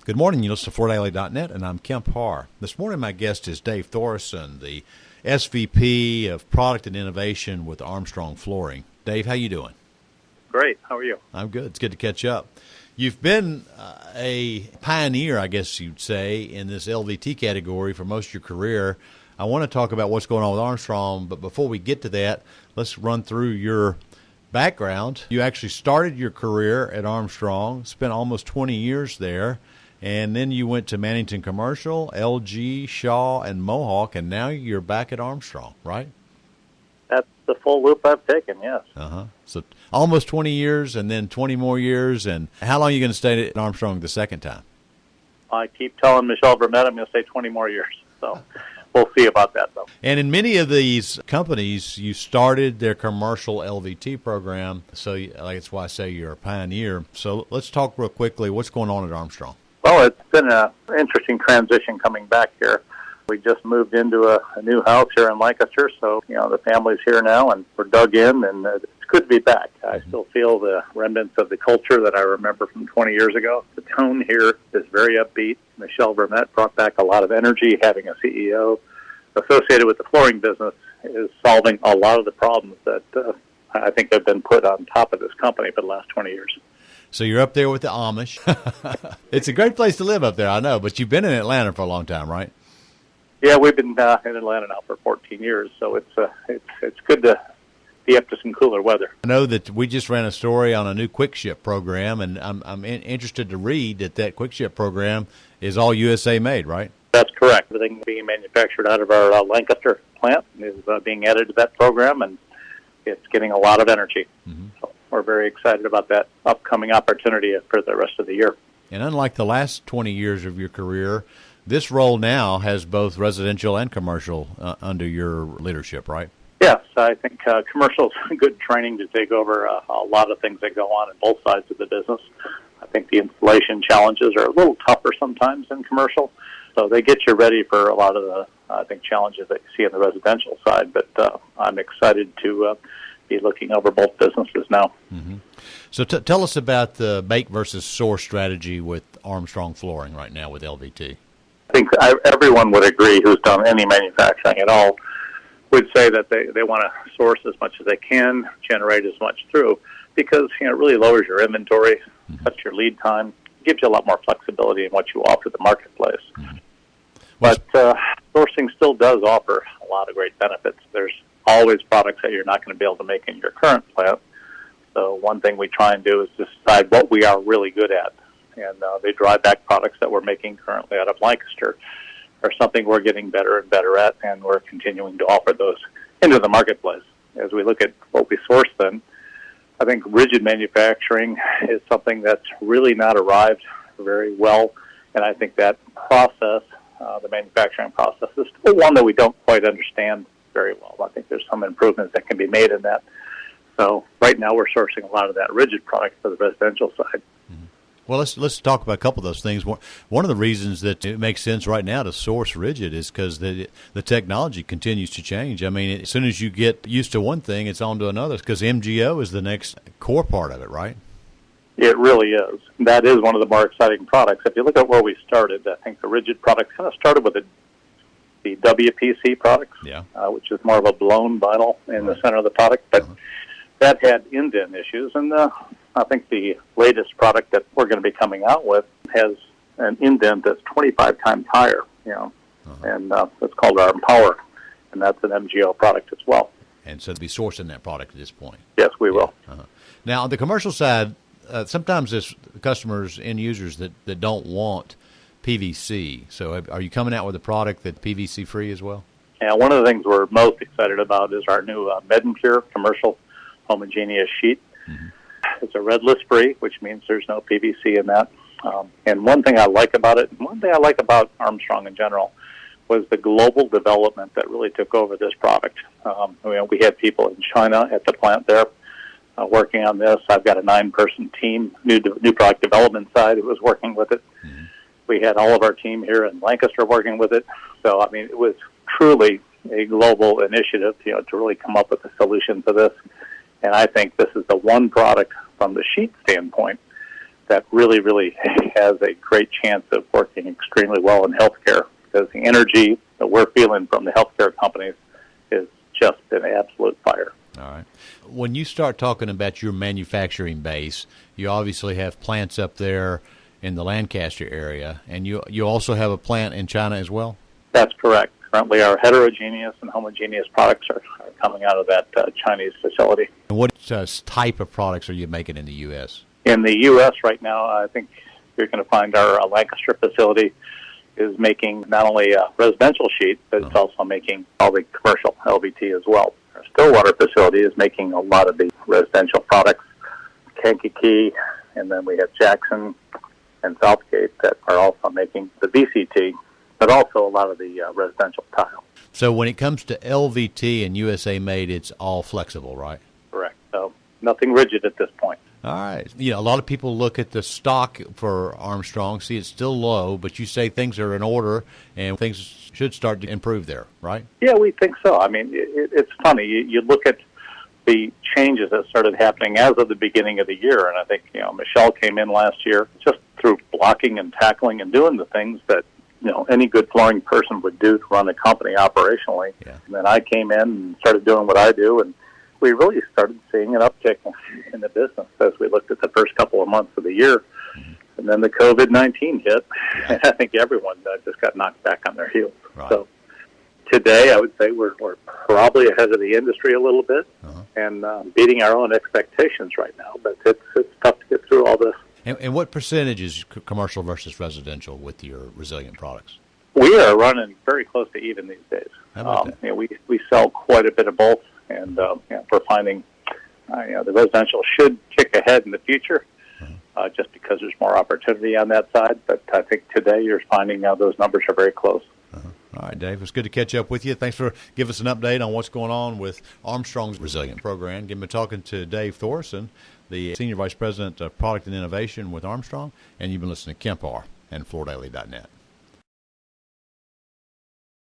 Good morning. You listen to FordDaily.net, and I'm Kemp Harr. This morning, my guest is Dave Thoresen, the SVP of Product and Innovation with Armstrong Flooring. Dave, how you doing? Great. How are you? I'm good. It's good to catch up. You've been a pioneer, I guess you'd say, in this LVT category for most of your career. I want to talk about what's going on with Armstrong, but before we get to that, let's run through your background. You actually started your career at Armstrong, spent almost 20 years there, and then you went to Mannington Commercial, LG, Shaw, and Mohawk, and now you're back at Armstrong, right? That's the full loop I've taken, yes. So almost 20 years and then 20 more years. And how long are you going to stay at Armstrong the second time? I keep telling Michelle Vermette I'm going to stay 20 more years. So we'll see about that, though. And in many of these companies, you started their commercial LVT program. So that's why I say you're a pioneer. So let's talk real quickly. What's going on at Armstrong? Well, it's been an interesting transition coming back here. We just moved into a new house here in Lancaster, so, the family's here now, and we're dug in, and it's good to be back. I still feel the remnants of the culture that I remember from 20 years ago. The tone here is very upbeat. Michelle Vermette brought back a lot of energy. Having a CEO associated with the flooring business is solving a lot of the problems that I think have been put on top of this company for the last 20 years. So you're up there with the Amish. It's a great place to live up there, I know, but you've been in Atlanta for a long time, right? Yeah, we've been in Atlanta now for 14 years, so it's good to be up to some cooler weather. I know that we just ran a story on a new Quick Ship program, and I'm interested to read that Quick Ship program is all USA made, right? That's correct. Everything being manufactured out of our Lancaster plant is being added to that program, and it's getting a lot of energy. Mm-hmm. So we're very excited about that upcoming opportunity for the rest of the year. And unlike the last 20 years of your career, this role now has both residential and commercial under your leadership, right? Yes, I think commercial is good training to take over a lot of things that go on both sides of the business. I think the installation challenges are a little tougher sometimes in commercial, so they get you ready for a lot of the, challenges that you see on the residential side. But I'm excited to be looking over both businesses now. Mm-hmm. So tell us about the make versus source strategy with Armstrong Flooring right now with LVT. I think everyone would agree who's done any manufacturing at all would say that they want to source as much as they can, generate as much through, because it really lowers your inventory, cuts your lead time, gives you a lot more flexibility in what you offer the marketplace. Mm-hmm. But sourcing still does offer a lot of great benefits. There's always products that you're not going to be able to make in your current plant. So one thing we try and do is decide what we are really good at. And they drive back products that we're making currently out of Lancaster are something we're getting better and better at, and we're continuing to offer those into the marketplace. As we look at what we source then, I think rigid manufacturing is something that's really not arrived very well, and I think that process, the manufacturing process, is still one that we don't quite understand very well. I think there's some improvements that can be made in that. So right now we're sourcing a lot of that rigid product for the residential side. Mm-hmm. Well, let's talk about a couple of those things. One of the reasons that it makes sense right now to source rigid is because the technology continues to change. I mean, as soon as you get used to one thing, it's on to another, because MGO is the next core part of it, right? It really is. That is one of the more exciting products. If you look at where we started, I think the rigid products kind of started with the WPC products, which is more of a blown vinyl in the center of the product, but that had indent issues, and I think the latest product that we're going to be coming out with has an indent that's 25 times higher, and it's called our Empower, and that's an MGO product as well. And so to be sourcing that product at this point. Yes, we will. Now, on the commercial side, sometimes there's customers, end users that don't want PVC. So are you coming out with a product that's PVC-free as well? Yeah, one of the things we're most excited about is our new Medencure commercial homogeneous sheet. Mm-hmm. It's a red list free, which means there's no PVC in that. And one thing I like about it, and one thing I like about Armstrong in general, was the global development that really took over this product. We had people in China at the plant there working on this. I've got a 9-person team, new product development side, who was working with it. Mm-hmm. We had all of our team here in Lancaster working with it. So, I mean, it was truly a global initiative, to really come up with a solution for this. And I think this is the one product from the sheet standpoint that really, really has a great chance of working extremely well in healthcare, because the energy that we're feeling from the healthcare companies is just an absolute fire. All right. When you start talking about your manufacturing base, you obviously have plants up there in the Lancaster area, and you also have a plant in China as well? That's correct. Currently, our heterogeneous and homogeneous products are coming out of that Chinese facility. And what type of products are you making in the U.S.? In the U.S. right now, I think you're going to find our Lancaster facility is making not only residential sheet, but it's also making all the commercial LVT as well. Our Stillwater facility is making a lot of the residential products, Kankakee, and then we have Jackson and Southgate that are also making the VCT, but also a lot of the residential tile. So when it comes to LVT and USA made, it's all flexible, right? Correct. So nothing rigid at this point. All right. You know, a lot of people look at the stock for Armstrong, see it's still low, but you say things are in order and things should start to improve there, right? Yeah, we think so. I mean, it's funny. You look at the changes that started happening as of the beginning of the year, and I think, Michelle came in last year just through blocking and tackling and doing the things that, any good flooring person would do to run a company operationally. Yeah. And then I came in and started doing what I do, and we really started seeing an uptick in the business as we looked at the first couple of months of the year. Mm-hmm. And then the COVID-19 hit, and I think everyone just got knocked back on their heels. Right. So today, I would say we're probably ahead of the industry a little bit, and beating our own expectations right now. But it's tough to get through all this. And what percentage is commercial versus residential with your resilient products? We are running very close to even these days. How about that? We sell quite a bit of both, and we're finding the residential should kick ahead in the future, just because there's more opportunity on that side. But I think today you're finding those numbers are very close. All right, Dave, it's good to catch up with you. Thanks for giving us an update on what's going on with Armstrong's Resilient Program. We've been talking to Dave Thoresen, the Senior Vice President of Product and Innovation with Armstrong, and you've been listening to Kemp Harr and FloorDaily.net.